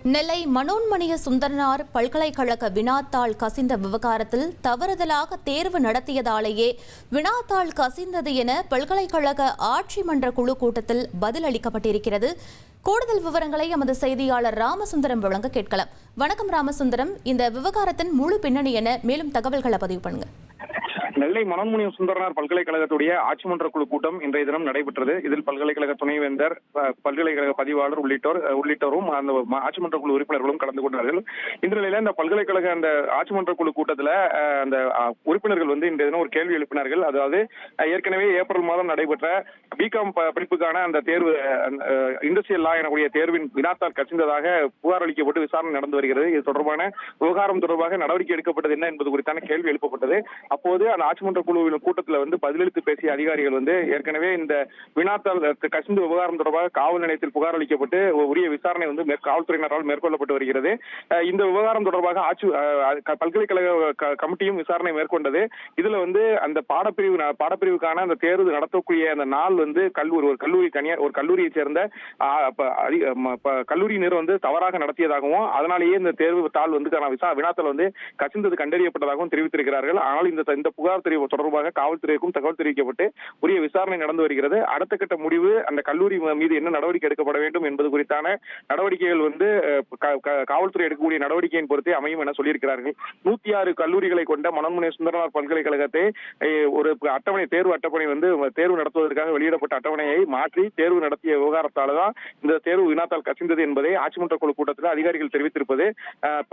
நெல்லை மனோன்மணிய சுந்தரனார் பல்கலைக்கழக வினாத்தாள் கசிந்த விவகாரத்தில் தவறுதலாக தேர்வு நடத்தியதாலேயே வினாத்தாள் கசிந்தது என பல்கலைக்கழக ஆட்சி மன்ற குழு கூட்டத்தில் பதில் அளிக்கப்பட்டிருக்கிறது. கூடுதல் விவரங்களை எமது செய்தியாளர் ராமசுந்தரம் வழங்க கேட்கலாம். வணக்கம் ராமசுந்தரம், இந்த விவகாரத்தின் முழு பின்னணி என மேலும் தகவல்களை பதிவு பண்ணுங்க. நெல்லை மனோன்மணிய சுந்தரனார் பல்கலைக்கழகத்துடைய ஆட்சி மன்ற குழு கூட்டம் இன்றைய தினம் நடைபெற்றது. இதில் பல்கலைக்கழக துணைவேந்தர், பல்கலைக்கழக பதிவாளர் உள்ளிட்டோரும் அந்த ஆட்சி மன்ற குழு உறுப்பினர்களும் கலந்து கொண்டார்கள். இந்த நிலையில இந்த பல்கலைக்கழக அந்த ஆட்சி மன்ற குழு கூட்டத்தில் அந்த உறுப்பினர்கள் இன்றைய தினம் ஒரு கேள்வி எழுப்பினார்கள். அதாவது ஏற்கனவே ஏப்ரல் மாதம் நடைபெற்ற பிகாம் படிப்புக்கான அந்த தேர்வு, இண்டஸ்ட்ரியல் லா எனக்கூடிய தேர்வின் வினாத்தாள் கசிந்ததாக புகார் அளிக்கப்பட்டு விசாரணை நடந்து வருகிறது. இது தொடர்பான விவகாரம் தொடர்பாக நடவடிக்கை எடுக்கப்பட்டது என்ன என்பது குறித்தான கேள்வி எழுப்பப்பட்டது. அப்போது அந்த ஆட்சி மன்ற குழுவின் கூட்டத்தில் பதிலளித்து பேசிய அதிகாரிகள் ஏற்கனவே இந்த வினாத்தாள் கசிந்து விவகாரம் தொடர்பாக காவல் நிலையத்தில் புகார் அளிக்கப்பட்டு உரிய விசாரணை காவல்துறையினரால் மேற்கொள்ளப்பட்டு வருகிறது. இந்த விவகாரம் தொடர்பாக பல்கலைக்கழக கமிட்டியும் விசாரணை மேற்கொண்டது. இதுல அந்த பாடப்பிரிவுக்கான அந்த தேர்வு நடத்தக்கூடிய அந்த நாள் ஒரு கல்லூரியை சேர்ந்த கல்லூரியினர் தவறாக நடத்தியதாகவும் அதனாலேயே இந்த தேர்வு தாள் வினாத்தாள் கசிந்தது கண்டறியப்பட்டதாகவும் தெரிவித்திருக்கிறார்கள். ஆனால் இந்த புகார் தொடர்பாக காவல்துறைக்கும் தகவல் தெரிவிக்கப்பட்டு உரிய விசாரணை நடந்து வருகிறது. அடுத்த கட்ட முடிவு அந்த கல்லூரி மீது என்ன நடவடிக்கை எடுக்கப்பட வேண்டும் என்பது குறித்தான நடவடிக்கைகள் காவல்துறை எடுக்கக்கூடிய நடவடிக்கையின் பொறுத்தே அமையும் என சொல்லியிருக்கிறார்கள். 106 கல்லூரிகளை கொண்ட மனோன்மணிய சுந்தரனார் பல்கலைக்கழகத்தை ஒரு தேர்வு அட்டவணை தேர்வு நடத்துவதற்காக வெளியிடப்பட்ட அட்டவணையை மாற்றி தேர்வு நடத்திய விவகாரத்தால் தான் இந்த தேர்வு வினாத்தாள் கசிந்தது என்பதை ஆட்சி மன்ற குழு கூட்டத்தில் அதிகாரிகள் தெரிவித்திருப்பது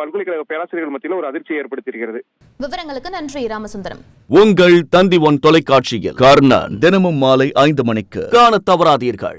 பல்கலைக்கழக பேராசிரியர்கள் மத்தியில் ஒரு அதிர்ச்சியை ஏற்படுத்தியிருக்கிறது. விவரங்களுக்கு நன்றி ராமசுந்தரம். உங்கள் தந்தி ஒன் தொலைக்காட்சியில் கர்ணன் தினமும் மாலை 5 மணிக்கு காண தவறாதீர்கள்.